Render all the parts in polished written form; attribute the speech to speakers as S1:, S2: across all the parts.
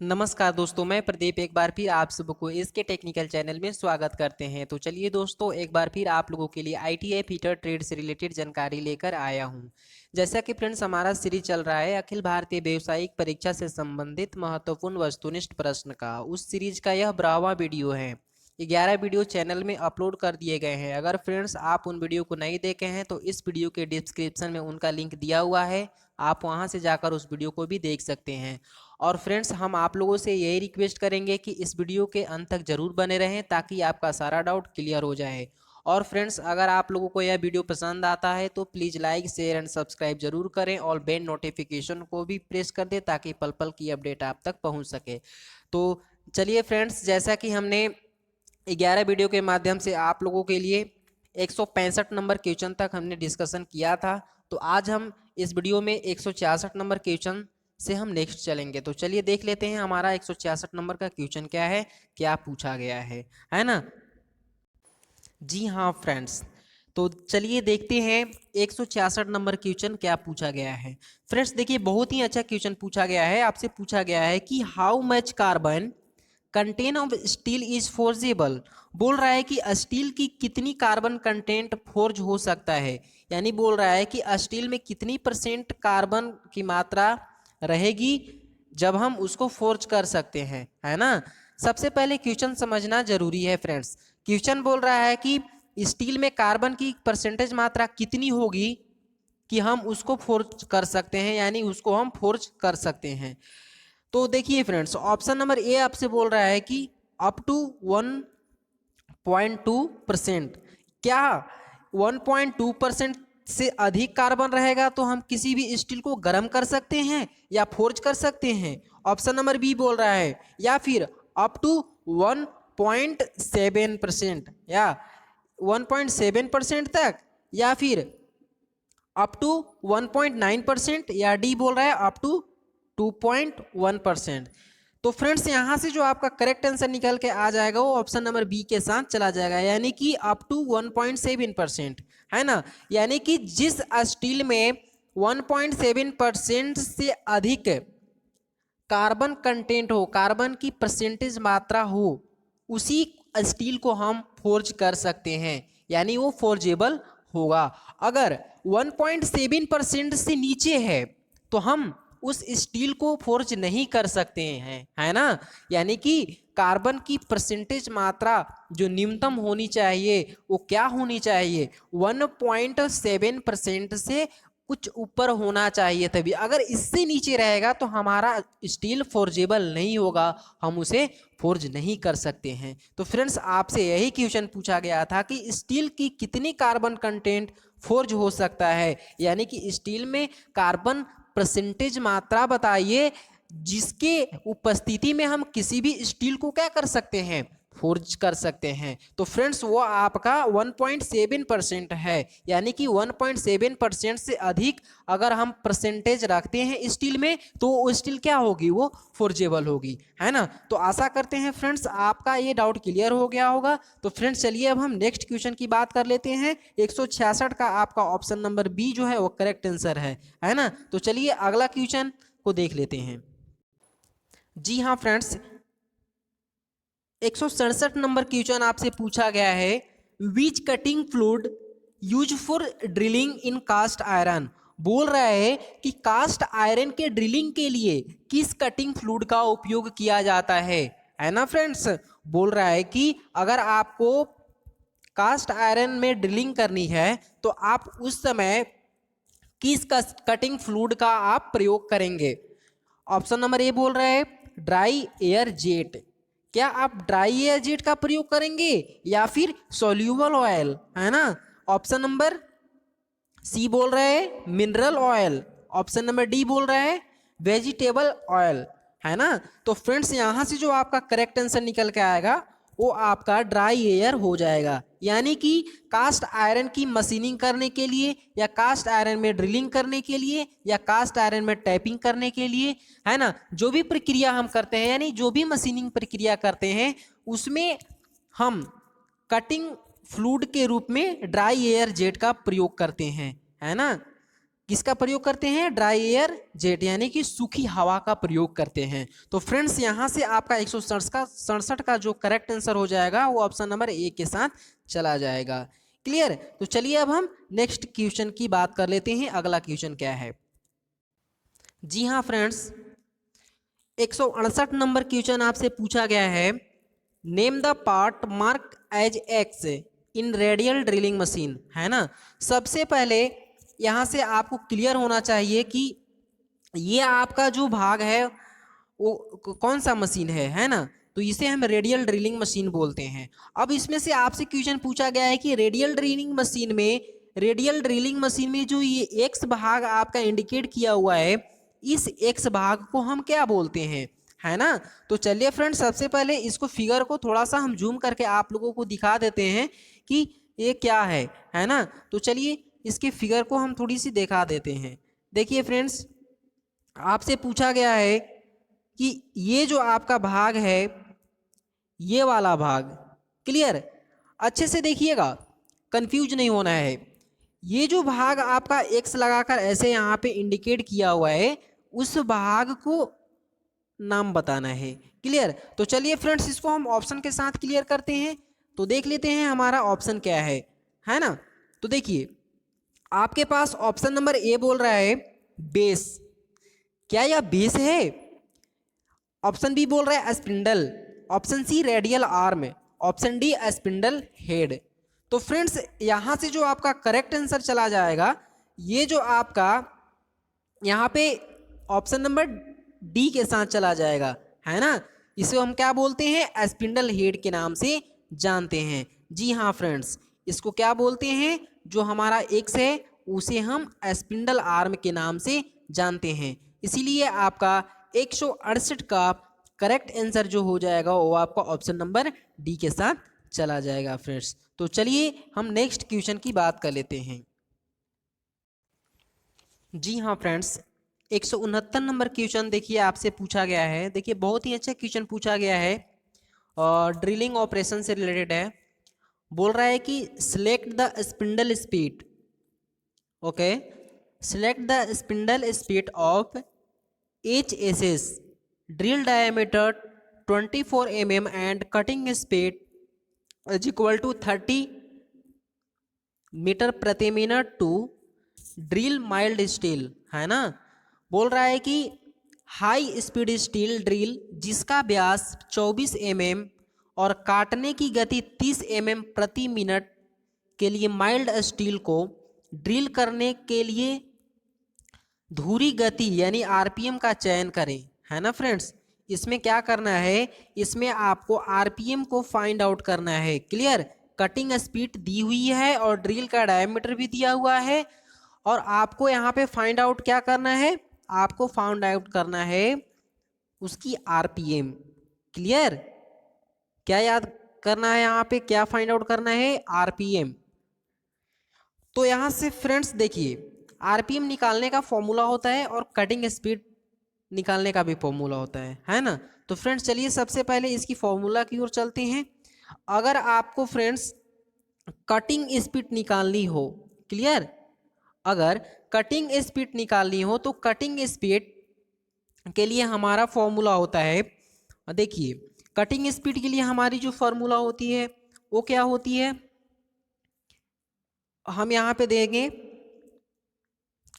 S1: नमस्कार दोस्तों, मैं प्रदीप एक बार फिर आप सबको इसके टेक्निकल चैनल में स्वागत करते हैं। तो चलिए दोस्तों, एक बार फिर आप लोगों के लिए आईटीआई फिटर ट्रेड से रिलेटेड जानकारी लेकर आया हूं। जैसा कि फ्रेंड्स हमारा सीरीज चल रहा है अखिल भारतीय व्यावसायिक परीक्षा से संबंधित महत्वपूर्ण वस्तुनिष्ठ प्रश्न का, उस सीरीज का यह 12वां वीडियो है। 11 वीडियो चैनल में अपलोड कर दिए गए हैं। अगर फ्रेंड्स आप उन वीडियो को नहीं देखे हैं तो इस वीडियो के डिस्क्रिप्शन में उनका लिंक दिया हुआ है, आप वहां से जाकर उस वीडियो को भी देख सकते हैं। और फ्रेंड्स हम आप लोगों से यही रिक्वेस्ट करेंगे कि इस वीडियो के अंत तक जरूर बने रहें ताकि आपका सारा डाउट क्लियर हो जाए। और फ्रेंड्स अगर आप लोगों को यह वीडियो पसंद आता है तो please like share and subscribe जरूर करें और बेल नोटिफिकेशन को भी प्रेस कर दें ताकि पल पल की अपडेट आप तक पहुंच सके। तो चलिए फ्रेंड्स, जैसा कि हमने 11 वीडियो के माध्यम से आप लोगों के लिए 165 नंबर क्वेश्चन तक हमने डिस्कशन किया था, तो आज हम इस वीडियो में 166 नंबर क्वेश्चन से हम नेक्स्ट चलेंगे। तो चलिए देख लेते हैं हमारा 166 नंबर का क्वेश्चन क्या है, क्या पूछा गया है ना। जी हाँ फ्रेंड्स, तो चलिए देखते हैं 166 नंबर क्वेश्चन क्या पूछा गया है। फ्रेंड्स देखिए, बहुत ही अच्छा क्वेश्चन पूछा गया है। आपसे पूछा गया है कि how much carbon content of steel is forgeable. बोल रहा है कि स्टील की कितनी कार्बन कंटेंट फोर्ज हो सकता है, यानी बोल रहा है कि स्टील में कितनी परसेंट कार्बन की मात्रा रहेगी जब हम उसको फोर्ज कर सकते हैं, है ना। सबसे पहले क्वेश्चन समझना जरूरी है फ्रेंड्स। क्वेश्चन बोल रहा है कि स्टील में कार्बन की परसेंटेज मात्रा कितनी होगी कि हम उसको फोर्ज कर सकते हैं, यानी उसको हम फोर्ज कर सकते हैं। तो देखिए फ्रेंड्स, ऑप्शन नंबर ए आपसे बोल रहा है कि अप टू 1.2%। क्या 1.2% से अधिक कार्बन रहेगा तो हम किसी भी स्टील को गर्म कर सकते हैं या फोर्ज कर सकते हैं। ऑप्शन नंबर बी बोल रहा है या फिर अप टू 1.7% या 1.7% तक, या फिर अप टू 1.9%, या डी बोल रहा है अप टू 2.1%। तो फ्रेंड्स यहाँ से जो आपका करेक्ट आंसर निकल के आ जाएगा वो ऑप्शन नंबर बी के साथ चला जाएगा, यानी कि अप टू 1.7%, है ना। यानी कि जिस स्टील में 1.7% से अधिक कार्बन कंटेंट हो, कार्बन की परसेंटेज मात्रा हो, उसी स्टील को हम फोर्ज कर सकते हैं, यानी वो फोर्जेबल होगा। अगर 1.7% से नीचे है तो हम उस स्टील को फोर्ज नहीं कर सकते हैं, है ना। यानी कि कार्बन की परसेंटेज मात्रा जो न्यूनतम होनी चाहिए वो क्या होनी चाहिए, 1.7% से कुछ ऊपर होना चाहिए तभी। अगर इससे नीचे रहेगा तो हमारा स्टील फोर्जेबल नहीं होगा, हम उसे फोर्ज नहीं कर सकते हैं। तो फ्रेंड्स आपसे यही क्वेश्चन पूछा गया था कि स्टील की कितनी कार्बन कंटेंट फोर्ज हो सकता है, यानी कि स्टील में कार्बन परसेंटेज मात्रा बताइए जिसके उपस्थिति में हम किसी भी स्टील को क्या कर सकते हैं, फोर्ज कर सकते हैं। तो फ्रेंड्स वो आपका 1.7% है, यानी कि 1.7% से अधिक अगर हम परसेंटेज रखते हैं स्टील में तो वो स्टील क्या होगी, वो फोर्जेबल होगी, है ना। तो आशा करते हैं फ्रेंड्स आपका ये डाउट क्लियर हो गया होगा। तो फ्रेंड्स चलिए अब हम नेक्स्ट क्वेश्चन की बात कर लेते हैं। 166 का आपका ऑप्शन नंबर बी जो है वो करेक्ट आंसर है ना। तो चलिए अगला क्वेश्चन को देख लेते हैं। जी हाँ फ्रेंड्स, 167 नंबर क्वेश्चन आपसे पूछा गया है, which cutting fluid use for drilling in cast iron. बोल रहा है कि कास्ट आयरन के ड्रिलिंग के लिए किस कटिंग फ्लूइड का उपयोग किया जाता है ना फ्रेंड्स। बोल रहा है कि अगर आपको कास्ट आयरन में ड्रिलिंग करनी है तो आप उस समय किस कटिंग फ्लूइड का आप प्रयोग करेंगे। ऑप्शन नंबर ए बोल रहा है ड्राई एयर जेट। क्या आप ड्राई एयर जेट का प्रयोग करेंगे या फिर सोल्यूबल ऑयल, है ना। ऑप्शन नंबर सी बोल रहा है mineral oil. Option number D बोल रहा है वेजिटेबल ऑयल, है ना। तो फ्रेंड्स यहां से जो आपका करेक्ट आंसर निकल के आएगा वो आपका ड्राई एयर हो जाएगा, यानी कि कास्ट आयरन की मशीनिंग करने के लिए या कास्ट आयरन में ड्रिलिंग करने के लिए या कास्ट आयरन में टैपिंग करने के लिए, है ना, जो भी प्रक्रिया हम करते हैं, यानी जो भी मशीनिंग प्रक्रिया करते हैं उसमें हम कटिंग फ्लूइड के रूप में ड्राई एयर जेट का प्रयोग करते हैं, है ना। किसका प्रयोग करते हैं? ड्राई एयर जेट, यानी कि सूखी हवा का प्रयोग करते हैं। तो फ्रेंड्स यहाँ से आपका 167 का जो करेक्ट आंसर हो जाएगा वो ऑप्शन नंबर ए के साथ चला जाएगा। क्लियर? तो चलिए अब हम नेक्स्ट क्वेश्चन की बात कर लेते हैं। अगला क्वेश्चन क्या है? जी हाँ फ्रेंड्स, 168 नंबर क्वेश्चन आपसे पूछा गया है, name the part mark as X in radial drilling machine, है ना। सबसे पहले यहाँ से आपको क्लियर होना चाहिए कि ये आपका जो भाग है वो कौन सा मशीन है ना। तो इसे हम रेडियल ड्रिलिंग मशीन बोलते हैं। अब इसमें से आपसे क्वेश्चन पूछा गया है कि रेडियल ड्रिलिंग मशीन में जो ये एक्स भाग आपका इंडिकेट किया हुआ है, इस एक्स भाग को हम क्या बोलते हैं, है ना। तो चलिए फ्रेंड्स, सबसे पहले इसको फिगर को थोड़ा सा हम जूम करके आप लोगों को दिखा देते हैं कि ये क्या है ना। तो चलिए इसके फिगर को हम थोड़ी सी दिखा देते हैं। देखिए फ्रेंड्स, आपसे पूछा गया है कि ये जो आपका भाग है, ये वाला भाग, क्लियर, अच्छे से देखिएगा, कंफ्यूज नहीं होना है। ये जो भाग आपका एक्स लगाकर ऐसे यहाँ पे इंडिकेट किया हुआ है, उस भाग को नाम बताना है। क्लियर? तो चलिए फ्रेंड्स, इसको हम ऑप्शन के साथ क्लियर करते हैं। तो देख लेते हैं हमारा ऑप्शन क्या है ना। तो देखिए, आपके पास ऑप्शन नंबर ए बोल रहा है बेस, क्या यह बेस है? ऑप्शन बी बोल रहा है spindle, option C radial arm, option D spindle head. तो फ्रेंड्स, यहां से जो आपका करेक्ट आंसर चला जाएगा, ये जो आपका यहाँ पे ऑप्शन नंबर डी के साथ चला जाएगा, है ना। इसे हम क्या बोलते हैं? स्पिंडल हेड के नाम से जानते हैं। जी हाँ फ्रेंड्स, इसको क्या बोलते हैं? जो हमारा एक्स है उसे हम स्पिंडल आर्म के नाम से जानते हैं। इसीलिए आपका 168 का करेक्ट आंसर जो हो जाएगा वो आपका ऑप्शन नंबर डी के साथ चला जाएगा फ्रेंड्स। तो चलिए हम नेक्स्ट क्वेश्चन की बात कर लेते हैं। जी हाँ फ्रेंड्स, 169 नंबर क्वेश्चन देखिए आपसे पूछा गया है। देखिए बहुत ही अच्छा क्वेश्चन पूछा गया है और ड्रिलिंग ऑपरेशन से रिलेटेड है। बोल रहा है कि select the spindle speed, okay, select the spindle speed of HSS drill diameter 24 mm and cutting speed is equal to 30 metre प्रति minute to drill mild steel, है ना। बोल रहा है कि हाई स्पीड स्टील ड्रिल जिसका व्यास 24 mm और काटने की गति 30 mm प्रति मिनट के लिए माइल्ड स्टील को ड्रिल करने के लिए धुरी गति यानी आरपीएम का चयन करें, है ना फ्रेंड्स। इसमें क्या करना है? इसमें आपको आरपीएम को फाइंड आउट करना है। क्लियर? कटिंग स्पीड दी हुई है और ड्रिल का डायमीटर भी दिया हुआ है, और आपको यहाँ पे फाइंड आउट क्या करना है? आपको फाइंड आउट करना है उसकी आरपीएम। क्लियर? क्या याद करना है यहाँ पे? क्या फाइंड आउट करना है? आरपीएम। तो यहाँ से फ्रेंड्स देखिए, आरपीएम निकालने का फॉर्मूला होता है और कटिंग स्पीड निकालने का भी फॉर्मूला होता है ना। तो फ्रेंड्स चलिए सबसे पहले इसकी फॉर्मूला की ओर चलते हैं। अगर आपको फ्रेंड्स कटिंग स्पीड निकालनी हो, क्लियर, अगर कटिंग स्पीड निकालनी हो तो कटिंग स्पीड के लिए हमारा फॉर्मूला होता है, देखिए कटिंग स्पीड के लिए हमारी जो फॉर्मूला होती है वो क्या होती है, हम यहाँ पे देंगे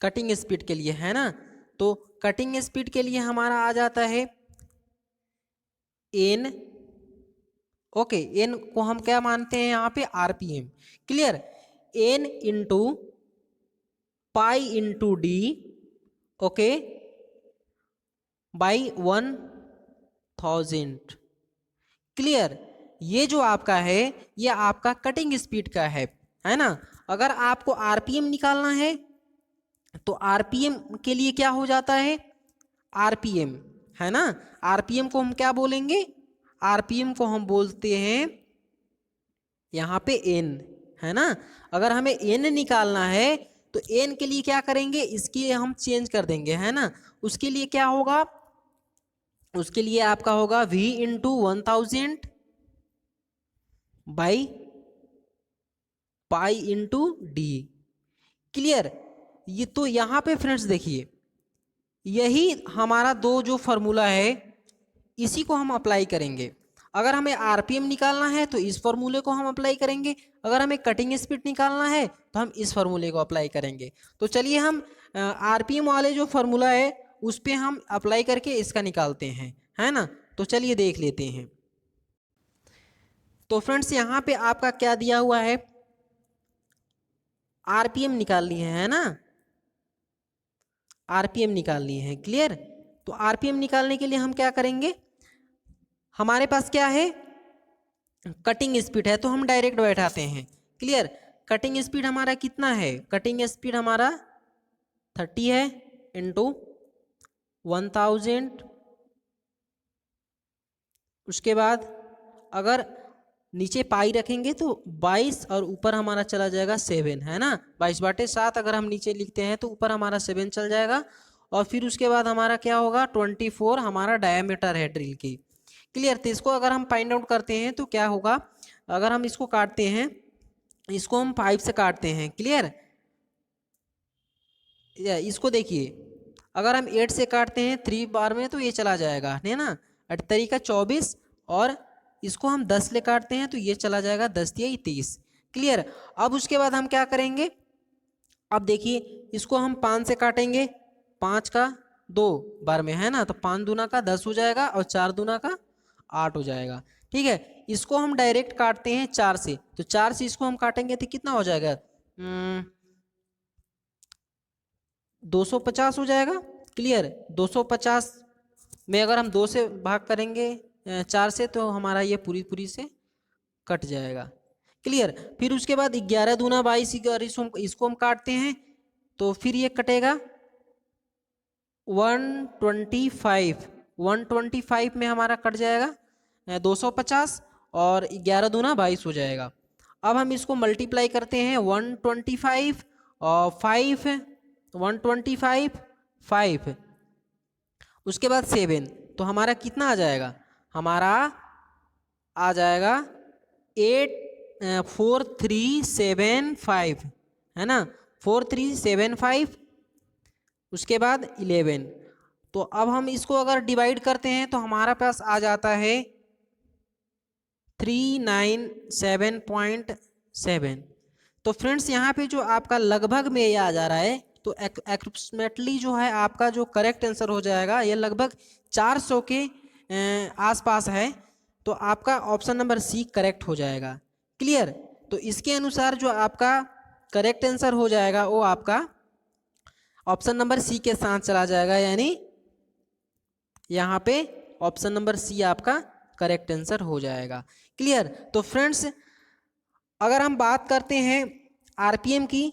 S1: कटिंग स्पीड के लिए, है ना। तो कटिंग स्पीड के लिए हमारा आ जाता है एन, ओके, एन को हम क्या मानते हैं यहाँ पे? RPM. Clear? N into pi into D, okay, by 1000। Clear? ये जो आपका है ये आपका कटिंग स्पीड का है ना। अगर आपको आरपीएम निकालना है तो आरपीएम के लिए क्या हो जाता है? आरपीएम, है ना। आरपीएम को हम क्या बोलेंगे? आरपीएम को हम बोलते हैं यहाँ पे एन, है ना। अगर हमें एन निकालना है तो एन के लिए क्या करेंगे? इसकी हम चेंज कर देंगे, है ना। उसके लिए क्या होगा? उसके लिए आपका होगा v into 1000 by pi into D. Clear? ये तो यहाँ पे फ्रेंड्स देखिए, यही हमारा दो जो फार्मूला है इसी को हम अप्लाई करेंगे। अगर हमें आरपीएम निकालना है तो इस फार्मूले को हम अप्लाई करेंगे, अगर हमें कटिंग स्पीड निकालना है तो हम इस फार्मूले को अप्लाई करेंगे। तो चलिए हम आरपीएम वाले जो फार्मूला है उस पर हम अप्लाई करके इसका निकालते हैं, है ना। तो चलिए देख लेते हैं। तो फ्रेंड्स यहाँ पे आपका क्या दिया हुआ है, आरपीएम निकालनी है ना, आरपीएम निकालनी है। क्लियर। तो आरपीएम निकालने के लिए हम क्या करेंगे, हमारे पास क्या है, कटिंग स्पीड है, तो हम डायरेक्ट बैठाते हैं। क्लियर। कटिंग स्पीड हमारा कितना है, कटिंग स्पीड हमारा 30 है इंटू 1000। उसके बाद अगर नीचे पाई रखेंगे तो 22 और ऊपर हमारा चला जाएगा 7, है ना। 22/7 अगर हम नीचे लिखते हैं तो ऊपर हमारा 7 चल जाएगा। और फिर उसके बाद हमारा क्या होगा, 24 हमारा डायमीटर है ड्रिल की। क्लियर। तो इसको अगर हम फाइंड आउट करते हैं तो क्या होगा, अगर हम इसको काटते हैं, इसको हम 5 से काटते हैं। क्लियर। इसको देखिए, अगर हम 8 से काटते हैं 3 बार में तो ये चला जाएगा, है ना, 8 तरीका 24। और इसको हम 10 ले काटते हैं तो ये चला जाएगा 10 तिया 30। क्लियर। अब उसके बाद हम क्या करेंगे, अब देखिए इसको हम 5 से काटेंगे, 5 का 2 बार में, है ना, तो 5 दूना का 10 हो जाएगा और 4 दूना का 8 हो जाएगा। ठीक है। इसको हम डायरेक्ट काटते हैं 4 से, तो 4 से इसको हम काटेंगे तो कितना हो जाएगा, 250 हो जाएगा। क्लियर। 250 में अगर हम 2 से भाग करेंगे 4 से तो हमारा ये पूरी पूरी से कट जाएगा। क्लियर। फिर उसके बाद 11 दूना 22, अगर इसको हम काटते हैं तो फिर ये कटेगा 125। 125 में हमारा कट जाएगा 250 और 11 दूना 22 हो जाएगा। अब हम इसको मल्टीप्लाई करते हैं, 125 और 5, 125 5, उसके बाद 7, तो हमारा कितना आ जाएगा, हमारा आ जाएगा 4375, है ना, 4375। उसके बाद 11। तो अब हम इसको अगर डिवाइड करते हैं तो हमारा पास आ जाता है 397.7। तो फ्रेंड्स यहाँ पे जो आपका लगभग में ये आ जा रहा है, तो अप्रोक्सीमेटली जो है आपका जो करेक्ट आंसर हो जाएगा ये लगभग 400 के आसपास है। तो आपका ऑप्शन नंबर सी करेक्ट हो जाएगा। क्लियर। तो इसके अनुसार जो आपका करेक्ट आंसर हो जाएगा वो आपका ऑप्शन नंबर सी के साथ चला जाएगा, यानी यहाँ पे ऑप्शन नंबर सी आपका करेक्ट आंसर हो जाएगा। क्लियर। तो फ्रेंड्स अगर हम बात करते हैं आरपीएम की,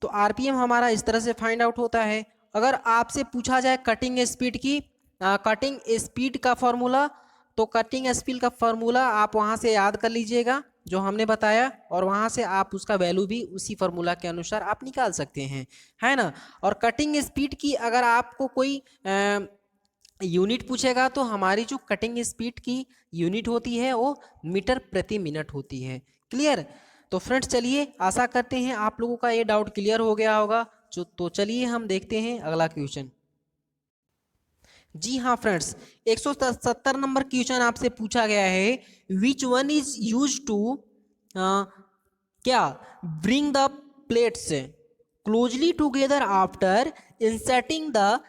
S1: तो आरपीएम हमारा इस तरह से फाइंड आउट होता है। अगर आपसे पूछा जाए कटिंग स्पीड की, कटिंग स्पीड का फॉर्मूला, तो कटिंग स्पीड का फॉर्मूला आप वहाँ से याद कर लीजिएगा जो हमने बताया, और वहाँ से आप उसका वैल्यू भी उसी फार्मूला के अनुसार आप निकाल सकते हैं, है ना। और कटिंग स्पीड की अगर आपको कोई यूनिट पूछेगा तो हमारी जो कटिंग स्पीड की यूनिट होती है वो मीटर प्रति मिनट होती है। क्लियर। तो फ्रेंड्स चलिए, आशा करते हैं आप लोगों का ये डाउट क्लियर हो गया होगा। तो चलिए हम देखते हैं अगला क्वेश्चन। जी हाँ फ्रेंड्स, 170 नंबर क्वेश्चन आपसे पूछा गया है, which one is use to क्या bring the plates closely together after inserting the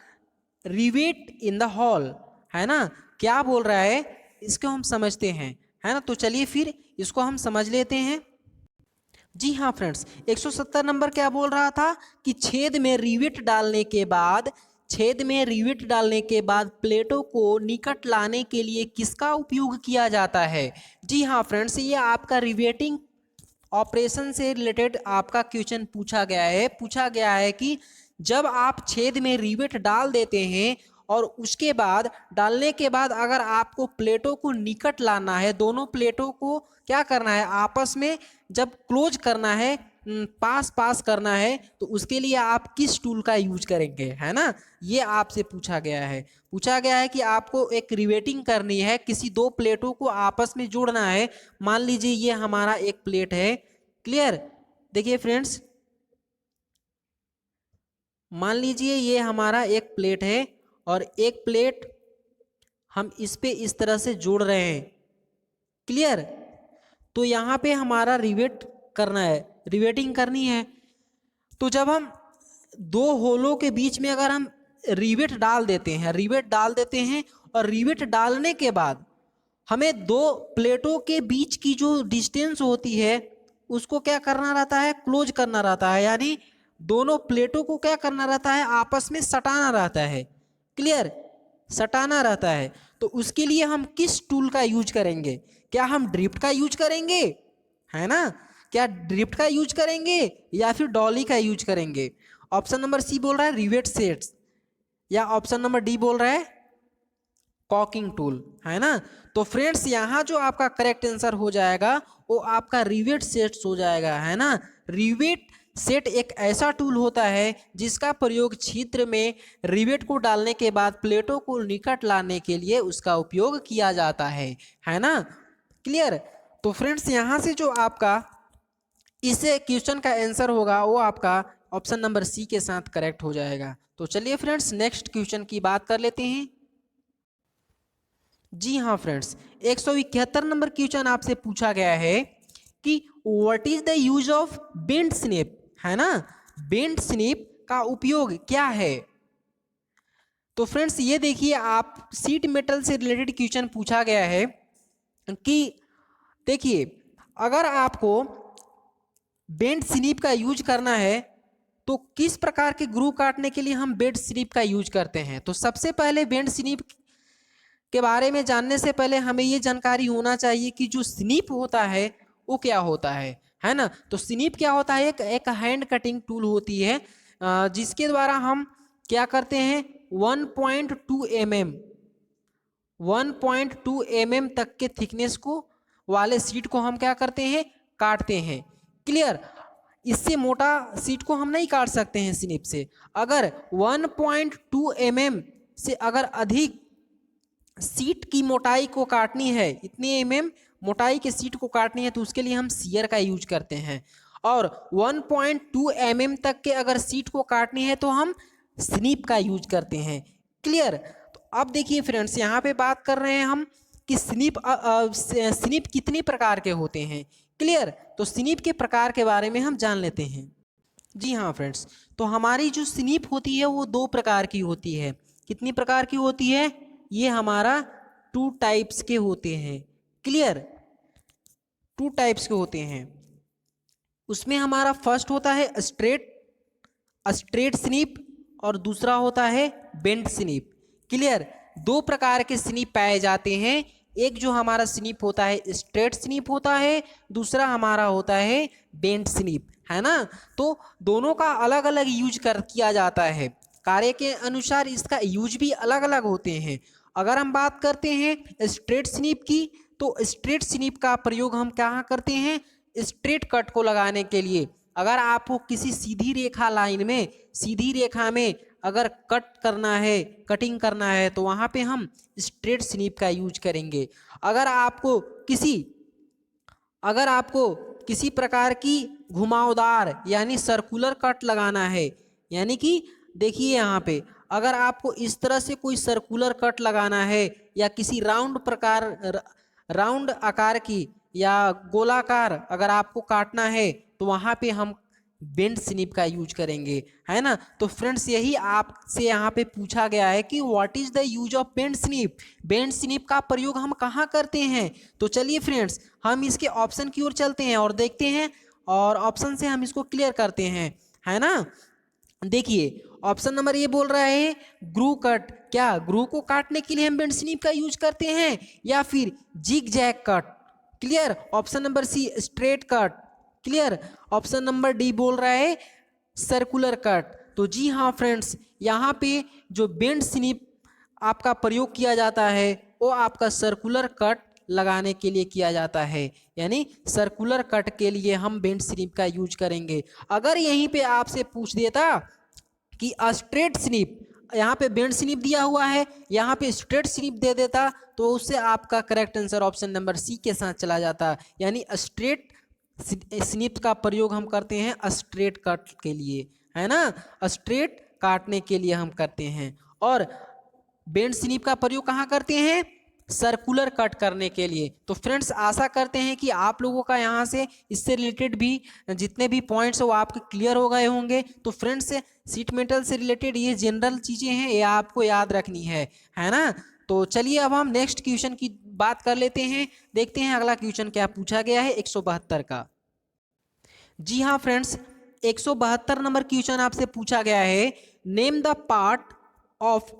S1: rivet in the hole, है ना। क्या बोल रहा है इसको हम समझते हैं, है ना। तो चलिए फिर इसको हम समझ लेते हैं। जी हाँ फ्रेंड्स, 170 नंबर क्या बोल रहा था कि छेद में रिवेट डालने के बाद, छेद में रिवेट डालने के बाद प्लेटों को निकट लाने के लिए किसका उपयोग किया जाता है। जी हाँ फ्रेंड्स, ये आपका रिवेटिंग ऑपरेशन से रिलेटेड आपका क्वेश्चन पूछा गया है। पूछा गया है कि जब आप छेद में रिवेट डाल देते हैं और उसके बाद डालने के बाद अगर आपको प्लेटों को निकट लाना है, दोनों प्लेटों को क्या करना है, आपस में जब क्लोज करना है, पास पास करना है, तो उसके लिए आप किस टूल का यूज करेंगे, है ना। ये आपसे पूछा गया है। पूछा गया है कि आपको एक रिवेटिंग करनी है, किसी दो प्लेटों को आपस में जोड़ना है। मान लीजिए ये हमारा एक प्लेट है। क्लियर। देखिए फ्रेंड्स, मान लीजिए ये हमारा एक प्लेट है और एक प्लेट हम इस पे इस तरह से जोड़ रहे हैं। क्लियर? तो यहाँ पे हमारा रिवेट करना है, रिवेटिंग करनी है। तो जब हम दो होलों के बीच में अगर हम रिवेट डाल देते हैं, रिवेट डाल देते हैं और रिवेट डालने के बाद हमें दो प्लेटों के बीच की जो डिस्टेंस होती है उसको क्या करना रहता है, क्लोज करना रहता है। यानी दोनों प्लेटों को क्या करना रहता है, आपस में सटाना रहता है। क्लियर? सटाना रहता है। तो उसके लिए हम किस टूल का यूज करेंगे? क्या हम ड्रिफ्ट का यूज करेंगे, है ना? क्या ड्रिफ्ट का यूज करेंगे या फिर डॉली का यूज करेंगे? ऑप्शन नंबर सी बोल रहा है रिवेट सेट्स, या ऑप्शन नंबर डी बोल रहा है कॉकिंग टूल, है ना? तो फ्रेंड्स यहाँ जो आपका करेक्ट आंसर हो जाएगा वो आपका रिवेट सेट्स हो जाएगा, है ना? रिवेट सेट एक ऐसा टूल होता है जिसका प्रयोग छिद्र में रिवेट को डालने के बाद प्लेटों को निकट लाने के लिए उसका उपयोग किया जाता है ना? क्लियर? तो फ्रेंड्स यहाँ से जो आपका इस क्वेश्चन का आंसर होगा वो आपका ऑप्शन नंबर सी के साथ करेक्ट हो जाएगा। तो चलिए फ्रेंड्स नेक्स्ट क्वेश्चन की बात कर लेते हैं। जी हाँ फ्रेंड्स, 171 नंबर क्वेश्चन आपसे पूछा गया है कि what is the use of bend snip, है ना? बेंड स्निप का उपयोग क्या है? तो फ्रेंड्स ये देखिए, आप सीट मेटल से रिलेटेड क्वेश्चन पूछा गया है कि देखिए अगर आपको बेंड स्निप का यूज करना है तो किस प्रकार के ग्रू काटने के लिए हम बेंड स्निप का यूज करते हैं। तो सबसे पहले बेंड स्निप के बारे में जानने से पहले हमें ये जानकारी होना चाहिए कि जो स्निप होता है वो क्या होता है ना? तो स्निप क्या होता है? एक हैंड कटिंग टूल होती है जिसके द्वारा हम क्या करते हैं, 1.2 mm 1.2 mm तक के थिकनेस को वाले सीट को हम क्या करते हैं, काटते हैं। क्लियर? इससे मोटा सीट को हम नहीं काट सकते हैं स्निप से। अगर 1.2 mm से अगर अधिक सीट की मोटाई को काटनी है, इतने mm मोटाई के सीट को काटनी है, तो उसके लिए हम सीयर का यूज करते हैं। और 1.2 mm तक के अगर सीट को काटनी है तो हम स्निप का यूज करते हैं। क्लियर? तो अब देखिए फ्रेंड्स, यहाँ पे बात कर रहे हैं हम कि स्निप कितने प्रकार के होते हैं। क्लियर? तो स्निप के प्रकार के बारे में हम जान लेते हैं। जी हाँ फ्रेंड्स, तो हमारी जो स्निप होती है वो दो प्रकार की होती है। कितनी प्रकार की होती है? ये हमारा 2 टाइप्स के होते हैं। क्लियर? 2 टाइप्स के होते हैं। उसमें हमारा फर्स्ट होता है स्ट्रेट स्निप और दूसरा होता है बेंड स्निप। क्लियर? दो प्रकार के स्निप पाए जाते हैं। एक जो हमारा स्निप होता है स्ट्रेट स्निप होता है, दूसरा हमारा होता है बेंड स्निप, है ना? तो दोनों का अलग अलग यूज किया जाता है। कार्य के अनुसार इसका यूज भी अलग अलग होते हैं। अगर हम बात करते हैं स्ट्रेट स्निप की, तो स्ट्रेट स्निप का प्रयोग हम कहाँ करते हैं, स्ट्रेट कट को लगाने के लिए। अगर आपको किसी सीधी रेखा लाइन में, सीधी रेखा में अगर कट करना है, कटिंग करना है, तो वहाँ पे हम स्ट्रेट स्निप का यूज करेंगे। अगर आपको किसी प्रकार की घुमावदार यानी सर्कुलर कट लगाना है, यानी कि देखिए यहाँ पे अगर आपको इस तरह से कोई सर्कुलर कट लगाना है या किसी राउंड आकार की या गोलाकार अगर आपको काटना है, तो वहाँ पे हम बेंड स्निप का यूज करेंगे, है ना? तो फ्रेंड्स यही आपसे यहाँ पे पूछा गया है कि what is the use of bend snip. Bend snip का प्रयोग हम कहाँ करते हैं? तो चलिए फ्रेंड्स हम इसके ऑप्शन की ओर चलते हैं और देखते हैं, और ऑप्शन से हम इसको क्लियर करते हैं, है ना? देखिए ऑप्शन नंबर ये बोल रहा है ग्रू कट। क्या ग्रू को काटने के लिए हम बेंड स्निप का यूज करते हैं, या फिर zig zag cut? Clear? Option number C straight cut. Clear? Option number D बोल रहा है सर्कुलर कट। तो जी हाँ फ्रेंड्स, यहाँ पे जो बेंड स्निप आपका प्रयोग किया जाता है वो आपका सर्कुलर कट लगाने के लिए किया जाता है, यानी सर्कुलर कट के लिए हम बेंड स्निप का यूज करेंगे। अगर यहीं पे आपसे पूछ देता कि स्ट्रेट स्निप, यहाँ पे बेंड स्निप दिया हुआ है, यहाँ पे स्ट्रेट स्निप दे देता, तो उससे आपका correct answer option number C के साथ चला जाता, यानी स्ट्रेट स्निप का प्रयोग हम करते हैं स्ट्रेट कट के लिए, है ना? स्ट्रेट काटने के लिए हम करते हैं। और बेंड स्निप का प्रयोग कहाँ करते हैं? सर्कुलर कट करने के लिए। तो फ्रेंड्स आशा करते हैं कि आप लोगों का यहाँ से इससे रिलेटेड भी जितने भी पॉइंट्स वो आपके क्लियर हो गए होंगे। तो फ्रेंड्स शीट मेटल से रिलेटेड ये जनरल चीज़ें हैं, ये आपको याद रखनी है ना। तो चलिए अब हम नेक्स्ट क्वेश्चन की बात कर लेते हैं। देखते हैं अगला क्वेश्चन क्या पूछा गया है 172 का। जी हाँ फ्रेंड्स, 172 नंबर क्वेश्चन आपसे पूछा गया है, name the part of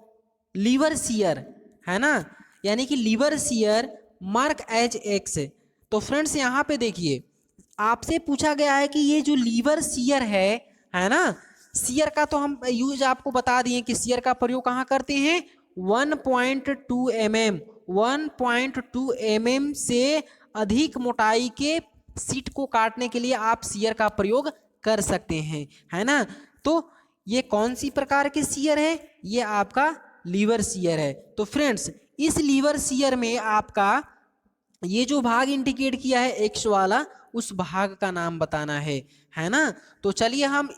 S1: lever shear, है ना, यानी कि lever shear mark as X. तो फ्रेंड्स यहाँ पे देखिए आपसे पूछा गया है कि ये जो लीवर शियर है ना, शियर का तो हम यूज आपको बता दिए कि शियर का प्रयोग कहाँ करते हैं? 1.2 mm, 1.2 mm से अधिक मोटाई के शीट को काटने के लिए आप शियर का प्रयोग कर सकते हैं, है ना। तो ये कौन सी प्रकार के शियर है? ये आपका लीवर शियर है। तो फ्रेंड्स इस लीवर शियर में आपका ये जो भाग इंडिकेट किया है एक्स वाला, उस भाग का नाम बताना है ना। तो चलिए हम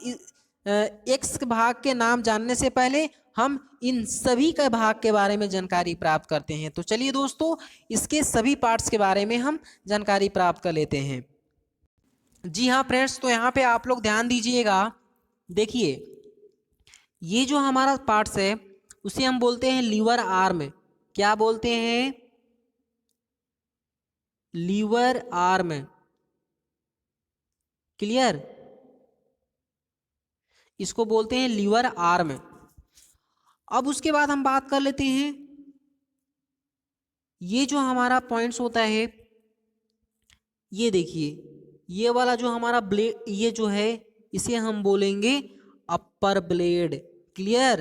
S1: एक्स भाग के नाम जानने से पहले हम इन सभी के भाग के बारे में जानकारी प्राप्त करते हैं। तो चलिए दोस्तों इसके सभी पार्ट्स के बारे में हम जानकारी प्राप्त कर लेते हैं। जी हाँ फ्रेंड्स, तो यहाँ पे आप लोग ध्यान दीजिएगा। देखिए ये जो हमारा पार्ट्स है उसे हम बोलते हैं लीवर आर्म। क्या बोलते हैं? Lever arm. क्लियर? इसको बोलते हैं लीवर आर्म। अब उसके बाद हम बात कर लेते हैं, ये जो हमारा पॉइंट्स होता है, ये देखिए ये वाला जो हमारा ब्लेड, ये जो है इसे हम बोलेंगे अपर ब्लेड। क्लियर?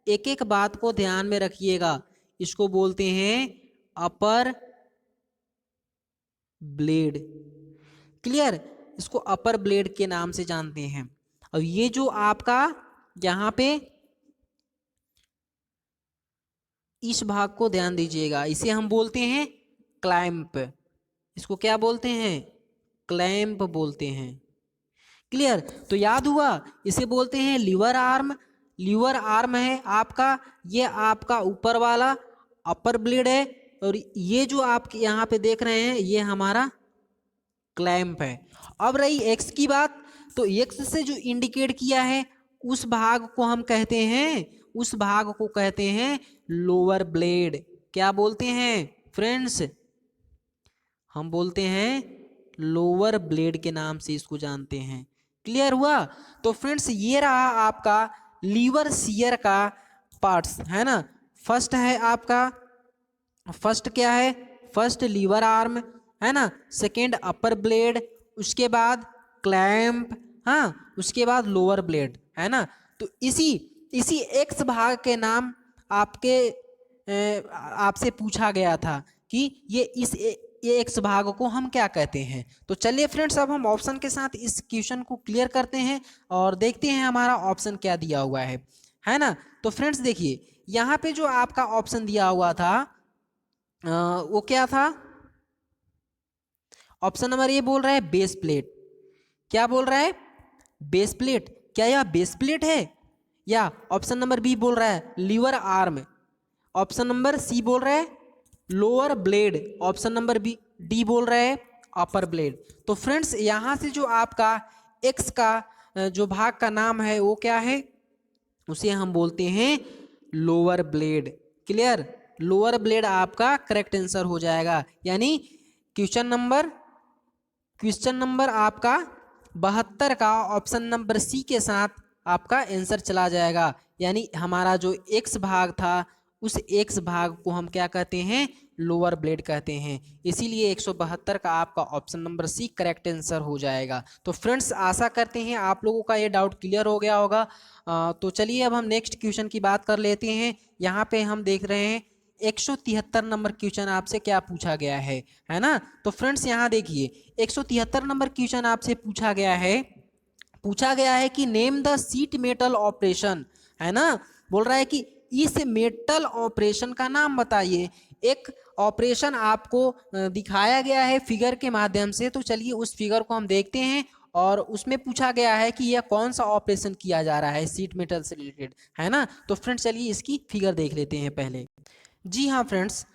S1: एक एक बात को ध्यान में रखिएगा, इसको बोलते हैं अपर ब्लेड। क्लियर? इसको अपर ब्लेड के नाम से जानते हैं। अब ये जो आपका यहाँ पे इस भाग को ध्यान दीजिएगा, इसे हम बोलते हैं क्लैंप। इसको क्या बोलते हैं? क्लैंप बोलते हैं। क्लियर? तो याद हुआ, इसे बोलते हैं लीवर आर्म। लीवर आर्म है आपका, ये आपका ऊपर वाला अपर ब्लेड है, और ये जो आप यहाँ पे देख रहे हैं ये हमारा क्लैंप है। अब रही एक्स की बात, तो एक्स से जो इंडिकेट किया है उस भाग को हम कहते हैं, उस भाग को कहते हैं लोअर ब्लेड। क्या बोलते हैं फ्रेंड्स? हम बोलते हैं लोअर ब्लेड के नाम से इसको जानते हैं। क्लियर हुआ? तो फ्रेंड्स ये रहा आपका लीवर शियर का पार्ट्स, है ना। फर्स्ट है आपका, फर्स्ट क्या है? फर्स्ट लीवर आर्म, है ना। सेकेंड अपर ब्लेड, उसके बाद क्लैंप, हाँ, उसके बाद लोअर ब्लेड, है ना। तो इसी एक्स भाग के नाम आपके आपसे पूछा गया था कि ये एक्स भाग को हम क्या कहते हैं। तो चलिए फ्रेंड्स अब हम ऑप्शन के साथ इस क्वेश्चन को क्लियर करते हैं और देखते हैं हमारा ऑप्शन क्या दिया हुआ है ना। तो फ्रेंड्स देखिए यहाँ पे जो आपका ऑप्शन दिया हुआ था वो क्या था? ऑप्शन नंबर ए बोल रहा है बेस प्लेट। क्या बोल रहा है? Base plate. क्या यह बेस प्लेट है? या ऑप्शन नंबर बी बोल रहा है lever arm. Option number C बोल रहा है lower blade. Option number B D बोल रहा है अपर ब्लेड। तो फ्रेंड्स यहाँ से जो आपका एक्स का जो भाग का नाम है वो क्या है? उसे हम बोलते हैं lower blade. Clear? Lower blade आपका करेक्ट आंसर हो जाएगा। यानी क्वेश्चन नंबर आपका 72 का ऑप्शन नंबर सी के साथ आपका आंसर चला जाएगा। यानी हमारा जो एक्स भाग था उस एक्स भाग को हम क्या कहते हैं? लोअर ब्लेड कहते हैं। इसीलिए 172 का आपका option number C correct answer हो जाएगा। तो फ्रेंड्स आशा करते हैं आप लोगों का ये डाउट क्लियर हो गया होगा। तो चलिए अब हम नेक्स्ट क्वेश्चन की बात कर लेते हैं। यहाँ पे हम देख रहे हैं 173 नंबर क्वेश्चन आपसे क्या पूछा गया है ना। तो फ्रेंड्स यहाँ देखिए 173 नंबर क्वेश्चन आपसे पूछा गया है कि name the sheet metal operation, है ना। बोल रहा है कि इस मेटल ऑपरेशन का नाम बताइए। एक ऑपरेशन आपको दिखाया गया है फिगर के माध्यम से। तो चलिए उस फिगर को हम देखते हैं और उसमें पूछा गया है कि यह कौन सा ऑपरेशन किया जा रहा है शीट मेटल से रिलेटेड, है ना। तो फ्रेंड्स चलिए इसकी फिगर देख लेते हैं पहले। जी हाँ फ्रेंड्स,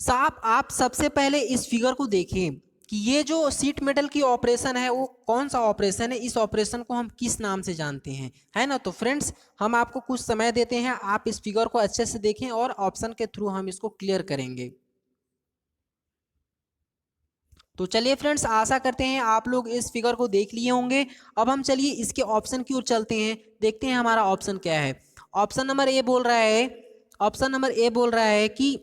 S1: साहब आप सबसे पहले इस फिगर को देखें कि ये जो शीट मेटल की ऑपरेशन है वो कौन सा ऑपरेशन है, इस ऑपरेशन को हम किस नाम से जानते हैं, है ना। तो फ्रेंड्स हम आपको कुछ समय देते हैं, आप इस फिगर को अच्छे से देखें और ऑप्शन के थ्रू हम इसको क्लियर करेंगे। तो चलिए फ्रेंड्स, आशा करते हैं आप लोग इस फिगर को देख लिए होंगे। अब हम चलिए इसके ऑप्शन की ओर चलते हैं, देखते हैं हमारा ऑप्शन क्या है। ऑप्शन नंबर ए बोल रहा है, ऑप्शन नंबर ए बोल रहा है कि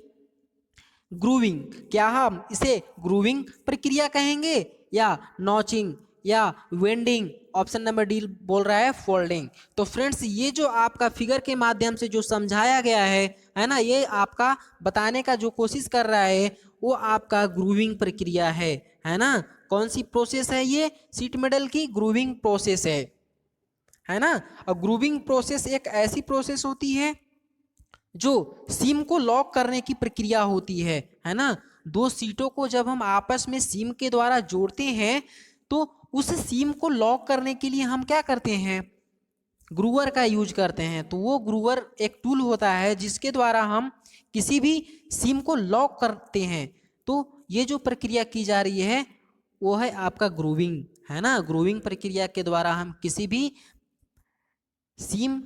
S1: ग्रूविंग, क्या हम इसे ग्रूविंग प्रक्रिया कहेंगे या नॉचिंग या वेंडिंग। ऑप्शन नंबर डी बोल रहा है फोल्डिंग। तो फ्रेंड्स ये जो आपका फिगर के माध्यम से जो समझाया गया है ना, ये आपका बताने का जो कोशिश कर रहा है वो आपका ग्रूविंग प्रक्रिया है ना। कौन सी प्रोसेस है ये, शीट मेटल की ग्रूविंग प्रोसेस है ना। और ग्रूविंग प्रोसेस एक ऐसी प्रोसेस होती है जो सीम को लॉक करने की प्रक्रिया होती है ना। दो सीटों को जब हम आपस में सीम के द्वारा जोड़ते हैं तो उस सीम को लॉक करने के लिए हम क्या करते हैं, ग्रूवर का यूज करते हैं। तो वो ग्रूवर एक टूल होता है जिसके द्वारा हम किसी भी सीम को लॉक करते हैं। तो ये जो प्रक्रिया की जा रही है वो है आपका ग्रूविंग, है ना। ग्रूविंग प्रक्रिया के द्वारा हम किसी भी सीम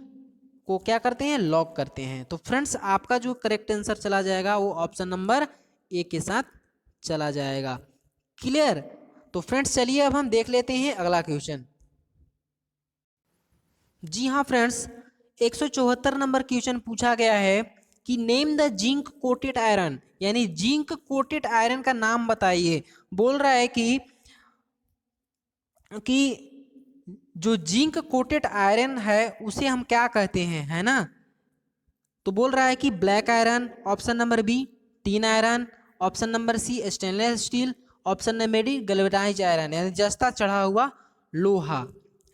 S1: को क्या करते हैं, लॉक करते हैं। तो फ्रेंड्स आपका जो करेक्ट आंसर चला जाएगा वो ऑप्शन नंबर ए के साथ चला जाएगा। क्लियर। तो फ्रेंड्स चलिए अब हम देख लेते हैं अगला क्वेश्चन। जी हाँ फ्रेंड्स, 174 नंबर क्वेश्चन पूछा गया है कि name the zinc coated iron, यानी जिंक कोटेड आयरन का नाम बताइए। बोल रहा है कि जो जिंक कोटेड आयरन है उसे हम क्या कहते हैं, है ना। तो बोल रहा है कि black iron, option number B tin iron, option number C stainless steel, option number D galvanised iron, यानी जस्ता चढ़ा हुआ लोहा,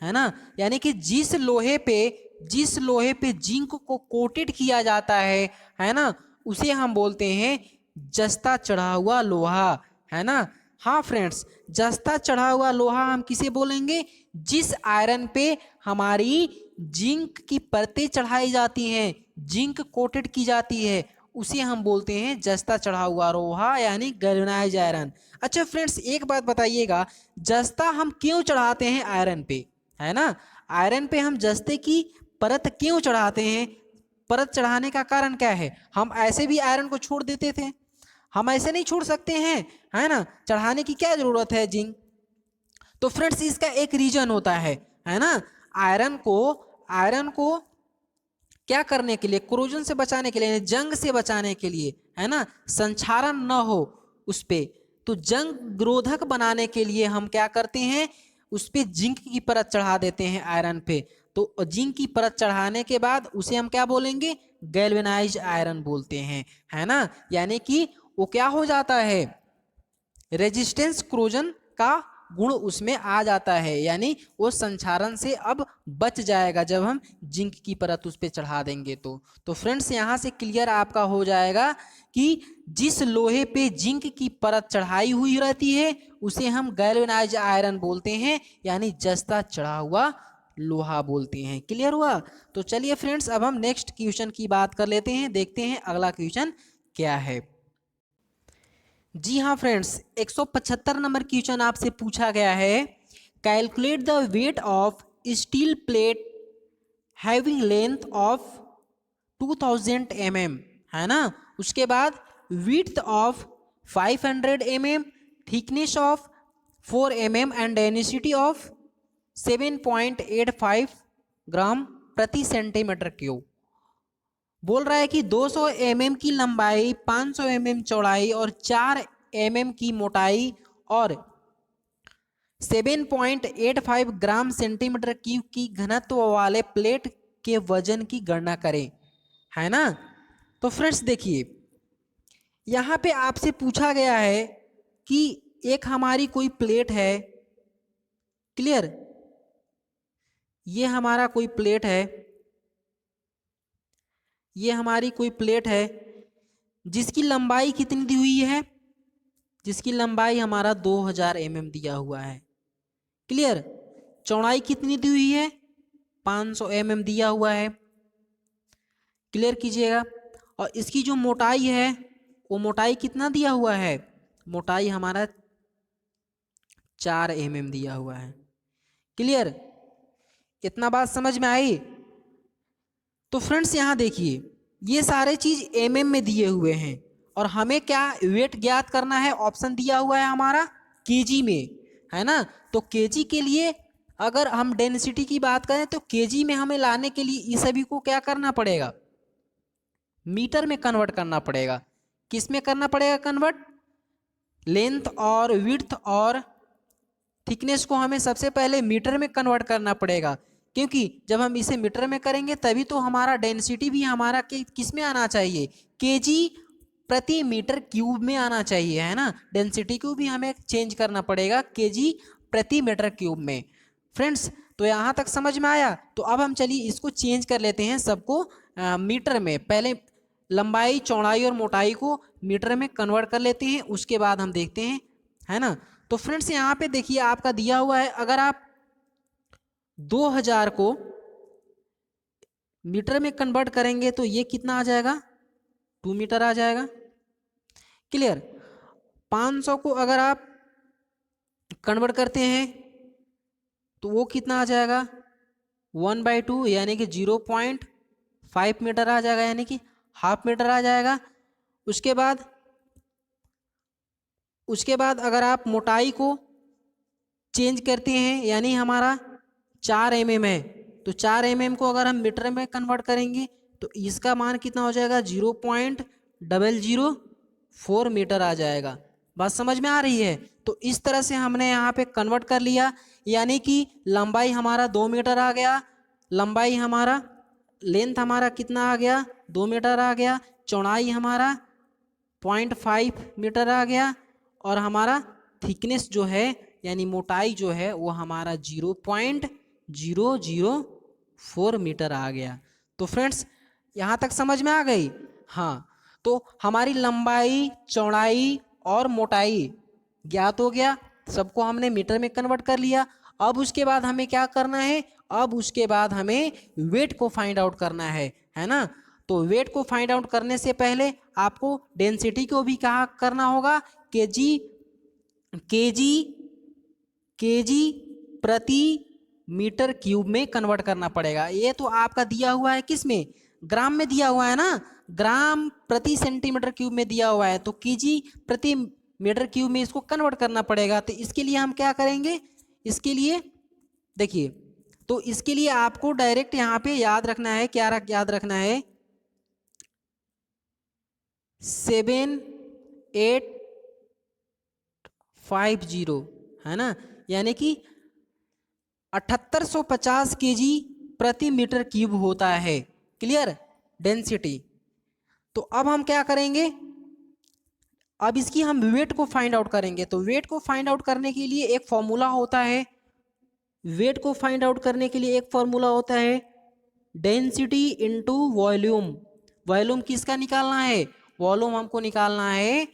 S1: है ना। यानी कि जिस लोहे पे जिंक को कोटेड किया जाता है ना, उसे हम बोलते हैं जस्ता चढ़ा हुआ लोहा, है ना। हाँ फ्रेंड्स, जस्ता चढ़ा हुआ लोहा हम किसे बोलेंगे, जिस आयरन पे हमारी जिंक की परतें चढ़ाई जाती हैं, जिंक कोटेड की जाती है, उसे हम बोलते हैं जस्ता चढ़ा हुआ लोहा, यानी गैल्वेनाइज्ड आयरन। अच्छा फ्रेंड्स एक बात बताइएगा, जस्ता हम क्यों चढ़ाते हैं आयरन पे, है ना। आयरन पे हम जस्ते की परत क्यों चढ़ाते हैं, परत चढ़ाने का कारण क्या है। हम ऐसे भी आयरन को छोड़ देते थे, हम ऐसे नहीं छोड़ सकते हैं, है ना। चढ़ाने की क्या जरूरत है जिंक। तो फ्रेंड्स इसका एक रीजन होता है ना। आयरन को क्या करने के लिए, क्रोजन से बचाने के लिए, जंग से बचाने के लिए, है ना, संक्षारण न हो उस पे, तो जंग रोधक बनाने के लिए हम क्या करते हैं, उस पे जिंक की परत चढ़ा देते हैं आयरन पे। तो जिंक की परत चढ़ाने के बाद उसे हम क्या बोलेंगे, गैल्वेनाइज्ड आयरन बोलते हैं, है ना। यानी कि वो क्या हो जाता है, रेजिस्टेंस क्रोजन का गुण उसमें आ जाता है, यानी वो संक्षारण से अब बच जाएगा जब हम जिंक की परत उस पर चढ़ा देंगे। तो फ्रेंड्स यहाँ से क्लियर आपका हो जाएगा कि जिस लोहे पे जिंक की परत चढ़ाई हुई रहती है उसे हम गैल्वेनाइज्ड आयरन बोलते हैं, यानी जस्ता चढ़ा हुआ लोहा बोलते हैं। क्लियर हुआ। तो चलिए फ्रेंड्स अब हम नेक्स्ट क्वेश्चन की बात कर लेते हैं, देखते हैं अगला क्वेश्चन क्या है। जी हाँ फ्रेंड्स, 175 नंबर क्वेश्चन आपसे पूछा गया है, calculate the weight of steel plate having length of 2000 mm, है ना। उसके बाद width of 500 mm, thickness of 4 mm and density of 7.85 ग्राम प्रति सेंटीमीटर क्यूब। बोल रहा है कि 200 mm की लंबाई, 500 mm चौड़ाई और 4 mm की मोटाई और 7.85 ग्राम सेंटीमीटर क्यूब की घनत्व वाले प्लेट के वजन की गणना करें, है ना। तो फ्रेंड्स देखिए यहाँ पे आपसे पूछा गया है कि एक हमारी कोई प्लेट है, क्लियर, ये हमारा कोई प्लेट है, ये हमारी कोई प्लेट है जिसकी लंबाई कितनी दी हुई है, जिसकी लंबाई हमारा 2000 mm दिया हुआ है। क्लियर। चौड़ाई कितनी दी हुई है, 500 mm दिया हुआ है, क्लियर कीजिएगा। और इसकी जो मोटाई है वो मोटाई कितना दिया हुआ है, मोटाई हमारा 4 mm दिया हुआ है, क्लियर। इतना बात समझ में आई। तो फ्रेंड्स यहाँ देखिए ये सारे चीज mm में दिए हुए हैं और हमें क्या वेट ज्ञात करना है, ऑप्शन दिया हुआ है हमारा केजी में, है ना। तो केजी के लिए अगर हम डेंसिटी की बात करें तो केजी में हमें लाने के लिए इस सभी को क्या करना पड़ेगा, मीटर में कन्वर्ट करना पड़ेगा। किस में करना पड़ेगा कन्वर्ट, लेंथ और विड्थ और थिकनेस को हमें सबसे पहले मीटर में कन्वर्ट करना पड़ेगा, क्योंकि जब हम इसे मीटर में करेंगे तभी तो हमारा डेंसिटी भी हमारा किस में आना चाहिए, केजी प्रति मीटर क्यूब में आना चाहिए, है ना। डेंसिटी को भी हमें चेंज करना पड़ेगा केजी प्रति मीटर क्यूब में। फ्रेंड्स तो यहाँ तक समझ में आया। तो अब हम चलिए इसको चेंज कर लेते हैं सबको मीटर में। पहले लंबाई चौड़ाई और मोटाई को मीटर में कन्वर्ट कर लेते हैं, उसके बाद हम देखते हैं, है ना। तो फ्रेंड्स यहाँ पे देखिए आपका दिया हुआ है, अगर आप 2000 को मीटर में कन्वर्ट करेंगे तो ये कितना आ जाएगा, 2 मीटर आ जाएगा, क्लियर। 500 को अगर आप कन्वर्ट करते हैं तो वो कितना आ जाएगा, 1/2 यानी कि 0.5 मीटर आ जाएगा, यानी कि हाफ मीटर आ जाएगा। उसके बाद अगर आप मोटाई को चेंज करते हैं, यानी हमारा 4 mm है, तो 4 mm को अगर हम मीटर में कन्वर्ट करेंगे तो इसका मान कितना हो जाएगा, 0.004 मीटर आ जाएगा। बात समझ में आ रही है। तो इस तरह से हमने यहाँ पे कन्वर्ट कर लिया, यानी कि लंबाई हमारा 2 मीटर आ गया, लंबाई हमारा लेंथ हमारा कितना आ गया, 2 मीटर आ गया, चौड़ाई हमारा 0.5 मीटर आ गया, और हमारा थिकनेस जो है यानी मोटाई जो है वो हमारा 0.004 मीटर आ गया। तो फ्रेंड्स यहाँ तक समझ में आ गई। हाँ, तो हमारी लंबाई चौड़ाई और मोटाई ज्ञात हो गया, सबको हमने मीटर में कन्वर्ट कर लिया। अब उसके बाद हमें क्या करना है, अब उसके बाद हमें वेट को फाइंड आउट करना है ना। तो वेट को फाइंड आउट करने से पहले आपको डेंसिटी को भी कहा करना होगा, केजी केजी केजी प्रति मीटर क्यूब में कन्वर्ट करना पड़ेगा। ये तो आपका दिया हुआ है किस में, ग्राम में दिया हुआ है ना, ग्राम प्रति सेंटीमीटर क्यूब में दिया हुआ है, तो केजी प्रति मीटर क्यूब में इसको कन्वर्ट करना पड़ेगा। तो इसके लिए हम क्या करेंगे, इसके लिए देखिए, तो इसके लिए आपको डायरेक्ट यहाँ पे याद रखना है, क्या याद रखना है, 7850, है ना, यानी कि 7850 केजी प्रति मीटर क्यूब होता है, क्लियर, डेंसिटी। तो अब हम क्या करेंगे, अब इसकी हम वेट को फाइंड आउट करेंगे। तो वेट को फाइंड आउट करने के लिए एक फॉर्मूला होता है, वेट को फाइंड आउट करने के लिए एक फॉर्मूला होता है, डेंसिटी इनटू वॉल्यूम। वॉल्यूम किसका निकालना है, वॉल्यूम हमको निकालना है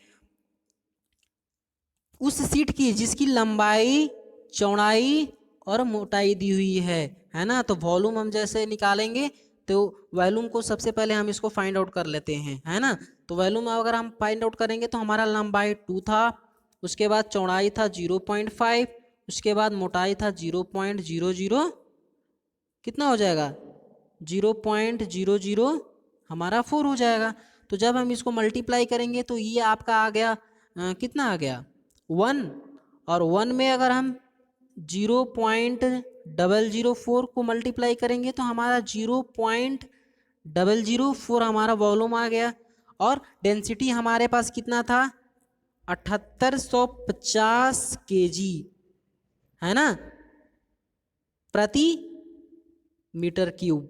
S1: उस सीट की जिसकी लंबाई चौड़ाई और मोटाई दी हुई है ना। तो वॉल्यूम हम जैसे निकालेंगे तो वॉल्यूम को सबसे पहले हम इसको फाइंड आउट कर लेते हैं, है ना। तो वॉल्यूम अगर हम फाइंड आउट करेंगे तो हमारा लंबाई 2 था, उसके बाद चौड़ाई था 0.5, उसके बाद मोटाई था 0.00, कितना हो जाएगा 0.00 हमारा 4 हो जाएगा। तो जब हम इसको मल्टीप्लाई करेंगे तो ये आपका आ गया कितना आ गया 1, और 1 में अगर हम 0.004 को मल्टीप्लाई करेंगे तो हमारा 0.004 हमारा वॉल्यूम आ गया। और डेंसिटी हमारे पास कितना था 7850 केजी, है ना, प्रति मीटर क्यूब।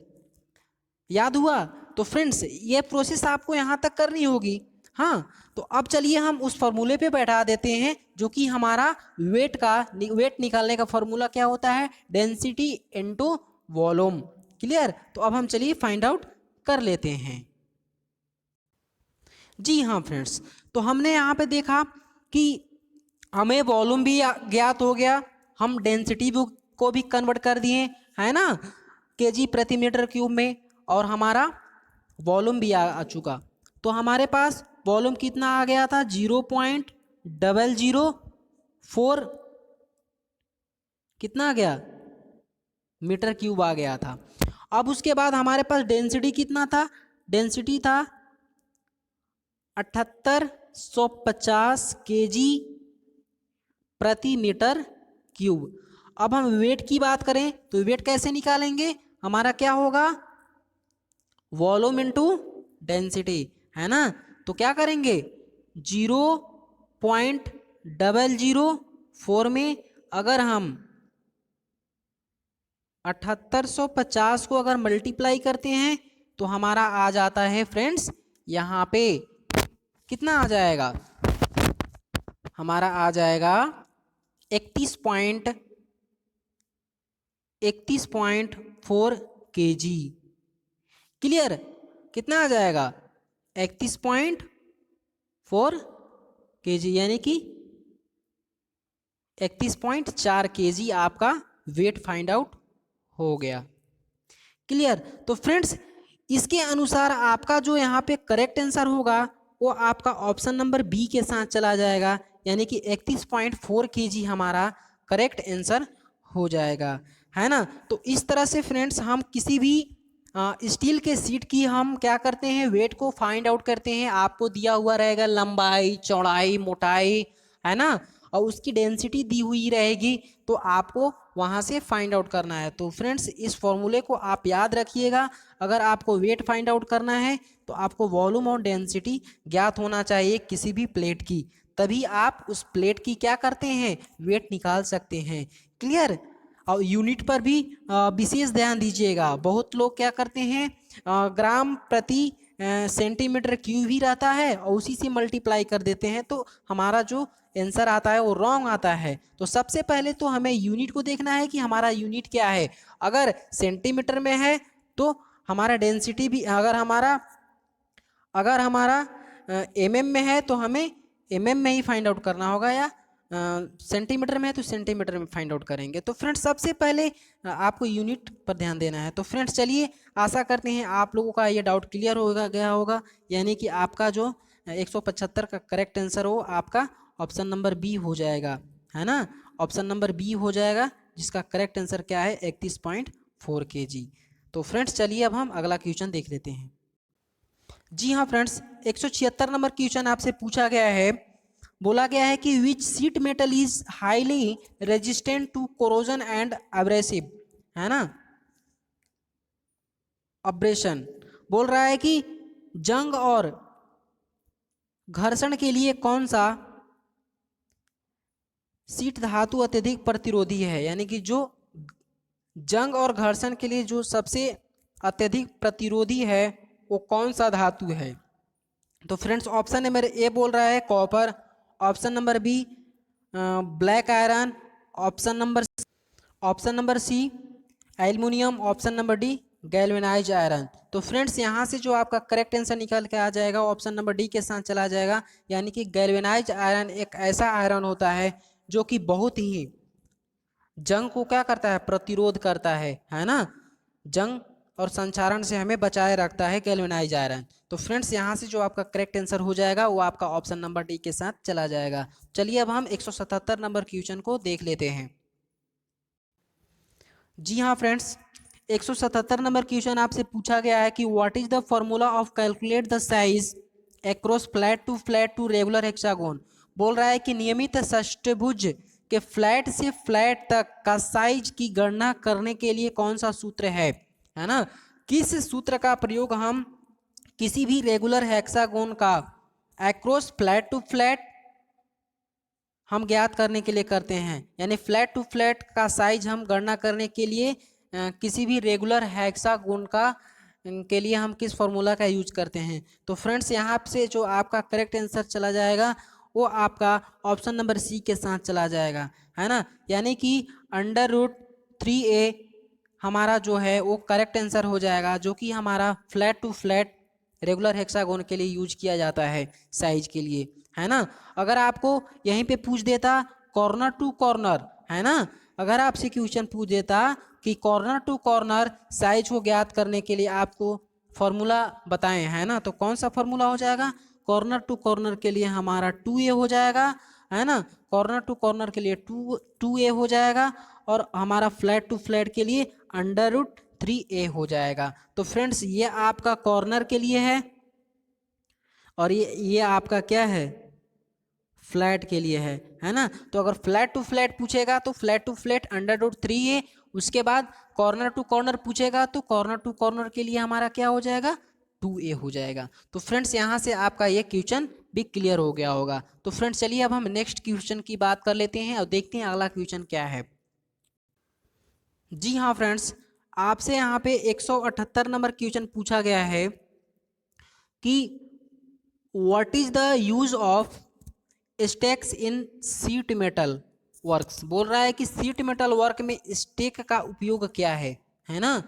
S1: याद हुआ। तो फ्रेंड्स ये प्रोसेस आपको यहाँ तक करनी होगी। हाँ, तो अब चलिए हम उस फॉर्मूले पे बैठा देते हैं जो कि हमारा वेट निकालने का फॉर्मूला क्या होता है, डेंसिटी इनटू वॉल्यूम, क्लियर। तो अब हम चलिए फाइंड आउट कर लेते हैं। जी हाँ फ्रेंड्स, तो हमने यहाँ पे देखा कि हमें वॉल्यूम भी ज्ञात हो गया, हम डेंसिटी को भी कन्वर्ट कर दिए, है ना, केजी प्रति मीटर क्यूब में, और हमारा वॉल्यूम भी आ चुका। तो हमारे पास वॉल्यूम कितना आ गया था, 0.004 कितना आ गया, मीटर क्यूब आ गया था। अब उसके बाद हमारे पास डेंसिटी कितना था, डेंसिटी था 7850 केजी प्रति मीटर क्यूब। अब हम वेट की बात करें तो वेट कैसे निकालेंगे, हमारा क्या होगा, वॉल्यूम इनटू डेंसिटी, है ना। तो क्या करेंगे, 0.004 में अगर हम 7850 को अगर मल्टीप्लाई करते हैं तो हमारा आ जाता है फ्रेंड्स, यहाँ पे कितना आ जाएगा, हमारा आ जाएगा 31.4 केजी। क्लियर, कितना आ जाएगा, 31.4 केजी, यानी कि 31.4 केजी आपका वेट फाइंड आउट हो गया। क्लियर। तो फ्रेंड्स इसके अनुसार आपका जो यहाँ पे करेक्ट आंसर होगा वो आपका ऑप्शन नंबर बी के साथ चला जाएगा, यानी कि 31.4 केजी हमारा करेक्ट आंसर हो जाएगा, है ना। तो इस तरह से फ्रेंड्स हम किसी भी स्टील के सीट की हम क्या करते हैं, वेट को फाइंड आउट करते हैं। आपको दिया हुआ रहेगा लंबाई, चौड़ाई, मोटाई, है ना, और उसकी डेंसिटी दी हुई रहेगी, तो आपको वहाँ से फाइंड आउट करना है। तो फ्रेंड्स इस फॉर्मूले को आप याद रखिएगा, अगर आपको वेट फाइंड आउट करना है तो आपको वॉल्यूम और डेंसिटी ज्ञात होना चाहिए किसी भी प्लेट की, तभी आप उस प्लेट की क्या करते हैं, वेट निकाल सकते हैं। क्लियर। और यूनिट पर भी विशेष ध्यान दीजिएगा, बहुत लोग क्या करते हैं, ग्राम प्रति सेंटीमीटर क्यूब ही रहता है और उसी से मल्टीप्लाई कर देते हैं, तो हमारा जो आंसर आता है वो रॉन्ग आता है। तो सबसे पहले तो हमें यूनिट को देखना है कि हमारा यूनिट क्या है। अगर सेंटीमीटर में है तो हमारा डेंसिटी भी, अगर हमारा एमएम में है तो हमें एमएम में ही फाइंड आउट करना होगा, या सेंटीमीटर में है तो सेंटीमीटर में फाइंड आउट करेंगे। तो फ्रेंड्स सबसे पहले आपको यूनिट पर ध्यान देना है। तो फ्रेंड्स चलिए, आशा करते हैं आप लोगों का ये डाउट क्लियर होगा गया होगा, यानी कि आपका जो 175 का करेक्ट आंसर हो आपका ऑप्शन नंबर बी हो जाएगा, है ना। ऑप्शन नंबर बी हो जाएगा, जिसका करेक्ट आंसर क्या है, 31.4 केजी। तो फ्रेंड्स चलिए अब हम अगला क्वेश्चन देख लेते हैं। जी हाँ फ्रेंड्स, 176 नंबर क्वेश्चन आपसे पूछा गया है। बोला गया है कि which sheet metal is highly resistant to corrosion and abrasive, है ना, अब्रेशन। बोल रहा है कि जंग और घर्षण के लिए कौन सा सीट धातु अत्यधिक प्रतिरोधी है, यानी कि जो जंग और घर्षण के लिए जो सबसे अत्यधिक प्रतिरोधी है वो कौन सा धातु है। तो फ्रेंड्स ऑप्शन नंबर ए बोल रहा है copper, option number B black iron, option number C aluminium, option number D galvanise iron. तो फ्रेंड्स यहाँ से जो आपका करेक्ट आंसर निकल के आ जाएगा ऑप्शन नंबर डी के साथ चला जाएगा, यानी कि गैल्वेनाइज आयरन एक ऐसा आयरन होता है जो कि बहुत ही जंग को क्या करता है, प्रतिरोध करता है ना, जंग और संचारण से हमें बचाए रखता है गैल्वेनाइज आयरन। तो फ्रेंड्स यहाँ से जो आपका करेक्ट आंसर हो जाएगा वो आपका ऑप्शन नंबर डी के साथ चला जाएगा। चलिए अब हम 177 नंबर क्वेश्चन को देख लेते हैं। जी हाँ फ्रेंड्स, 177 नंबर क्वेश्चन आपसे पूछा गया है कि what is the formula of calculate the size across flat to regular hexagon. बोल रहा है कि नियमित षष्ठभुज के फ्लैट से फ्लैट तक का साइज की गणना करने के लिए कौन सा सूत्र है ना, किस सूत्र का प्रयोग हम किसी भी रेगुलर हेक्सागोन का अक्रॉस फ्लैट टू फ्लैट हम ज्ञात करने के लिए करते हैं, यानी फ्लैट टू फ्लैट का साइज हम गणना करने के लिए किसी भी रेगुलर हेक्सागोन का के लिए हम किस फॉर्मूला का यूज करते हैं। तो फ्रेंड्स यहाँ से जो आपका करेक्ट आंसर चला जाएगा वो आपका ऑप्शन नंबर सी के साथ चला जाएगा, है ना, यानी कि √3a हमारा जो है वो करेक्ट आंसर हो जाएगा, जो कि हमारा flat to flat regular hexagon के लिए यूज किया जाता है साइज के लिए, है ना। अगर आपको यहीं पे पूछ देता कॉर्नर टू कॉर्नर, है ना, अगर आपसे क्वेश्चन पूछ देता कि कॉर्नर टू कॉर्नर साइज को ज्ञात करने के लिए आपको फॉर्मूला बताएं, है ना, तो कौन सा फॉर्मूला हो जाएगा? कॉर्नर टू कॉर्नर के लिए हमारा 2a हो जाएगा, है ना, कॉर्नर टू कॉर्नर के लिए 2a हो जाएगा, और हमारा फ्लैट टू फ्लैट के लिए √3a हो जाएगा। तो फ्रेंड्स ये आपका कॉर्नर के लिए है, और ये आपका क्या है? फ्लैट के लिए है ना। तो अगर फ्लैट टू फ्लैट पूछेगा तो फ्लैट टू फ्लैट √3a, उसके बाद कॉर्नर टू कॉर्नर पूछेगा तो कॉर्नर टू कॉर्नर के लिए हमारा क्या हो जाएगा? 2a हो जाएगा। तो फ्रेंड्स यहाँ से आपका ये क्वेश्चन भी क्लियर हो गया होगा। तो फ्रेंड्स चलिए अब हम नेक्स्ट क्वेश्चन की बात कर लेते हैं और देखते हैं अगला क्वेश्चन क्या है। जी हाँ फ्रेंड्स, आपसे यहाँ पे 178 नंबर क्वेश्चन पूछा गया है कि what is the use of stakes in seat metal works. बोल रहा है कि सीट मेटल वर्क में स्टेक का उपयोग क्या है ना।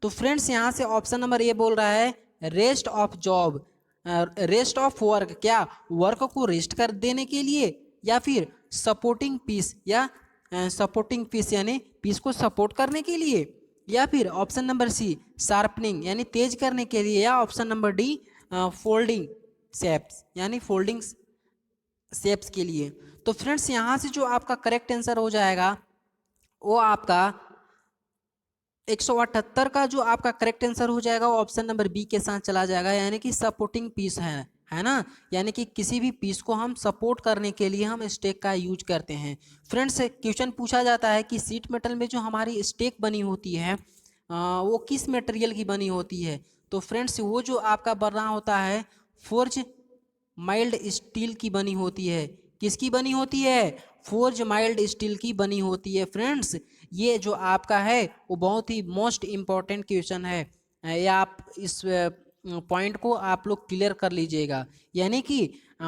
S1: तो फ्रेंड्स यहाँ से ऑप्शन नंबर ए बोल रहा है rest of job, rest of work, क्या वर्क को रेस्ट कर देने के लिए, या फिर सपोर्टिंग पीस, या सपोर्टिंग पीस यानी पीस को सपोर्ट करने के लिए, या फिर ऑप्शन नंबर सी शार्पनिंग यानी तेज करने के लिए, या option number D folding shapes यानी फोल्डिंग शेप्स के लिए। तो फ्रेंड्स यहाँ से जो आपका करेक्ट आंसर हो जाएगा वो आपका 178 का जो आपका करेक्ट आंसर हो जाएगा वो ऑप्शन नंबर बी के साथ चला जाएगा, यानी कि सपोर्टिंग पीस है ना, यानी कि किसी भी पीस को हम सपोर्ट करने के लिए हम स्टेक का यूज करते हैं। फ्रेंड्स क्वेश्चन पूछा जाता है कि सीट मेटल में जो हमारी स्टेक बनी होती है वो किस मटेरियल की बनी होती है। तो फ्रेंड्स वो जो आपका बना होता है फोर्ज माइल्ड स्टील की बनी होती है। किसकी बनी होती है? फोर्ज माइल्ड स्टील की बनी होती है। फ्रेंड्स ये जो आपका है वो बहुत ही मोस्ट इम्पॉर्टेंट क्वेश्चन है, या आप इस पॉइंट को आप लोग क्लियर कर लीजिएगा, यानी कि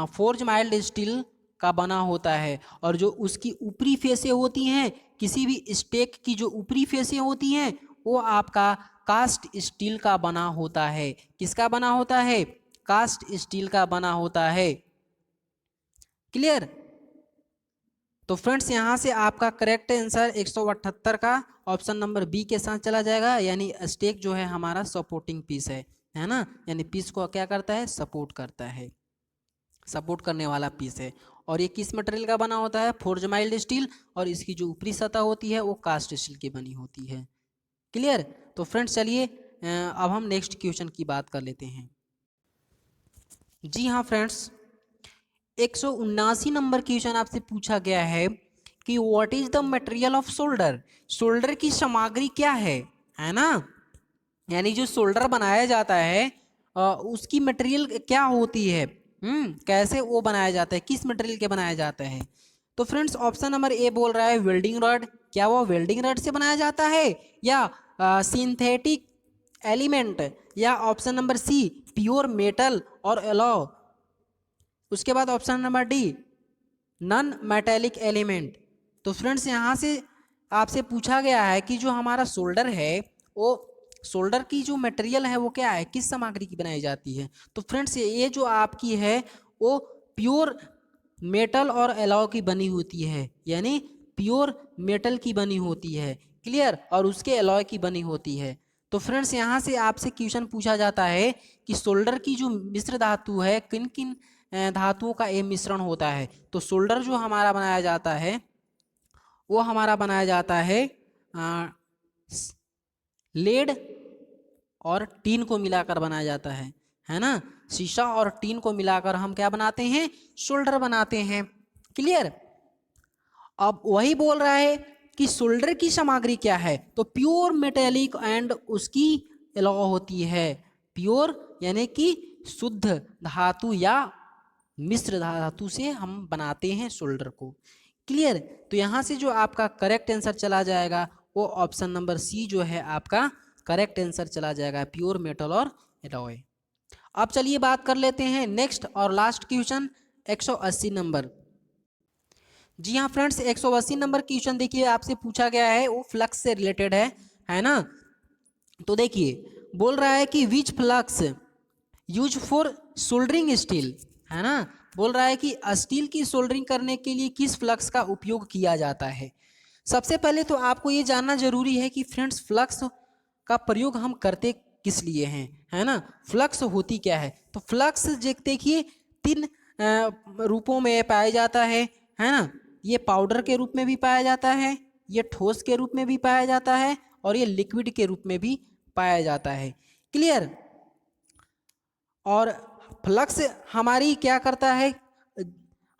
S1: फोर्ज माइल्ड स्टील का बना होता है, और जो उसकी ऊपरी फेसें होती हैं, किसी भी स्टेक की जो ऊपरी फेसें होती हैं वो आपका कास्ट स्टील का बना होता है। किसका बना होता है? कास्ट स्टील का बना होता है। क्लियर? तो फ्रेंड्स यहाँ से आपका करेक्ट आंसर 178 का ऑप्शन नंबर बी के साथ चला जाएगा, यानी स्टेक जो है हमारा सपोर्टिंग पीस है ना, यानी पीस को क्या करता है? सपोर्ट करता है, सपोर्ट करने वाला पीस है। और ये किस मटेरियल का बना होता है? फोर्ज माइल्ड स्टील, और इसकी जो ऊपरी सतह होती है वो कास्ट स्टील की बनी होती है। क्लियर? तो फ्रेंड्स चलिए अब हम नेक्स्ट क्वेश्चन की बात कर लेते हैं। जी हाँ फ्रेंड्स, 179 नंबर क्वेश्चन आपसे पूछा गया है कि what is the material of solder. Solder की सामग्री क्या है ना, यानी जो सोल्डर बनाया जाता है उसकी मटेरियल क्या होती है, कैसे वो बनाया जाता है, किस मटेरियल के बनाया जाता है। तो फ्रेंड्स ऑप्शन नंबर ए बोल रहा है वेल्डिंग रॉड, क्या वो वेल्डिंग रॉड से बनाया जाता है, या सिंथेटिक एलिमेंट, या option number C pure metal और एलॉय, उसके बाद option number D non metallic element. तो फ्रेंड्स यहाँ से आपसे पूछा गया है कि जो हमारा सोल्डर है वो सोल्डर की जो मटेरियल है वो क्या है, किस सामग्री की बनाई जाती है। तो फ्रेंड्स ये जो आपकी है वो प्योर मेटल और एलॉय की बनी होती है, यानी प्योर मेटल की बनी होती है। क्लियर? और उसके एलॉय की बनी होती है। तो फ्रेंड्स यहाँ से आपसे क्वेश्चन पूछा जाता है कि सोल्डर की जो मिश्र धातु है किन किन धातुओं का ये मिश्रण होता है। तो सोल्डर जो हमारा बनाया जाता है वो हमारा बनाया जाता है लेड और टीन को मिलाकर बनाया जाता है ना, शीशा और टीन को मिलाकर हम क्या बनाते हैं? सोल्डर बनाते हैं। क्लियर? अब वही बोल रहा है कि सोल्डर की सामग्री क्या है, तो प्योर मेटेलिक एंड उसकी एलॉय होती है। प्योर यानी कि शुद्ध धातु या मिश्र धातु से हम बनाते हैं सोल्डर को। क्लियर? तो यहाँ से जो आपका करेक्ट आंसर चला जाएगा वो ऑप्शन नंबर सी जो है आपका करेक्ट आंसर चला जाएगा, प्योर मेटल और एलॉय। अब चलिए बात कर लेते हैं नेक्स्ट और लास्ट क्वेश्चन 180 नंबर। जी हाँ फ्रेंड्स, 180 नंबर क्वेश्चन देखिए आपसे पूछा गया है वो फ्लक्स से रिलेटेड है ना। तो देखिए बोल रहा है कि which flux use for soldering steel, है ना, बोल रहा है कि स्टील की सोल्डरिंग करने के लिए किस फ्लक्स का उपयोग किया जाता है। सबसे पहले तो आपको ये जानना जरूरी है कि फ्रेंड्स फ्लक्स का प्रयोग हम करते किस लिए हैं, है ना। फ्लक्स होती क्या है, तो फ्लक्स देखिए तीन रूपों में पाया जाता है ना। ये पाउडर के रूप में भी पाया जाता है, ये ठोस के रूप में भी पाया जाता है, और ये लिक्विड के रूप में भी पाया जाता है। क्लियर। और फ्लक्स हमारी क्या करता है,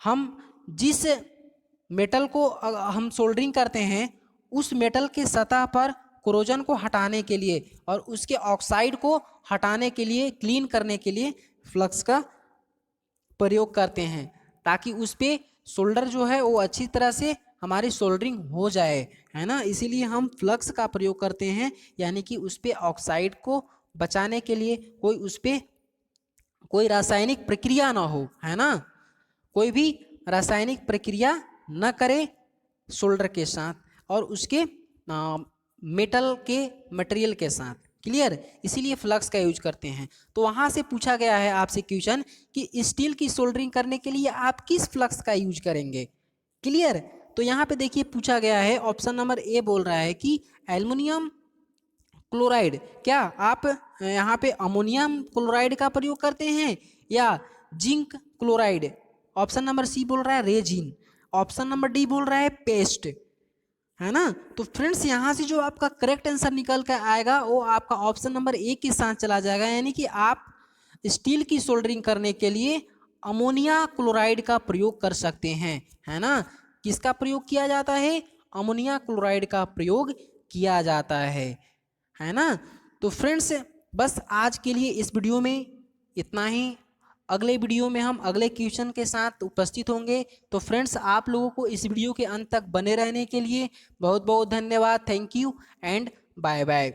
S1: हम जिस मेटल को हम सोल्डरिंग करते हैं उस मेटल के सतह पर कोरोजन को हटाने के लिए और उसके ऑक्साइड को हटाने के लिए, क्लीन करने के लिए फ्लक्स का प्रयोग करते हैं, ताकि उस पे सोल्डर जो है वो अच्छी तरह से हमारी सोल्डरिंग हो जाए, है ना। इसीलिए हम फ्लक्स का प्रयोग करते हैं, यानी कि उस पे ऑक्साइड को बचाने के लिए, उस पे कोई रासायनिक प्रक्रिया ना हो, है ना, कोई भी रासायनिक प्रक्रिया न करे सोल्डर के साथ और उसके मेटल के मटेरियल के साथ। क्लियर। इसीलिए फ्लक्स का यूज करते हैं। तो वहाँ से पूछा गया है आपसे क्वेश्चन कि स्टील की सोल्डरिंग करने के लिए आप किस फ्लक्स का यूज करेंगे। क्लियर। तो यहाँ पे देखिए पूछा गया है, ऑप्शन नंबर ए बोल रहा है कि एल्युमिनियम क्लोराइड। क्या आप यहाँ पे अमोनियम क्लोराइड का प्रयोग करते हैं या zinc chloride. Option number C बोल रहा है रेजिन। ऑप्शन नंबर डी बोल रहा है पेस्ट, है ना। तो फ्रेंड्स यहाँ से जो आपका करेक्ट आंसर निकल कर आएगा वो आपका ऑप्शन नंबर ए के साथ चला जाएगा, यानी कि आप स्टील की सोल्डरिंग करने के लिए अमोनिया क्लोराइड का प्रयोग कर सकते हैं, है ना। किसका प्रयोग किया जाता है, अमोनिया क्लोराइड का प्रयोग किया जाता है ना। तो फ्रेंड्स बस आज के लिए इस वीडियो में इतना ही। अगले वीडियो में हम अगले क्वेश्चन के साथ उपस्थित होंगे। तो फ्रेंड्स आप लोगों को इस वीडियो के अंत तक बने रहने के लिए बहुत बहुत धन्यवाद। Thank you and bye bye.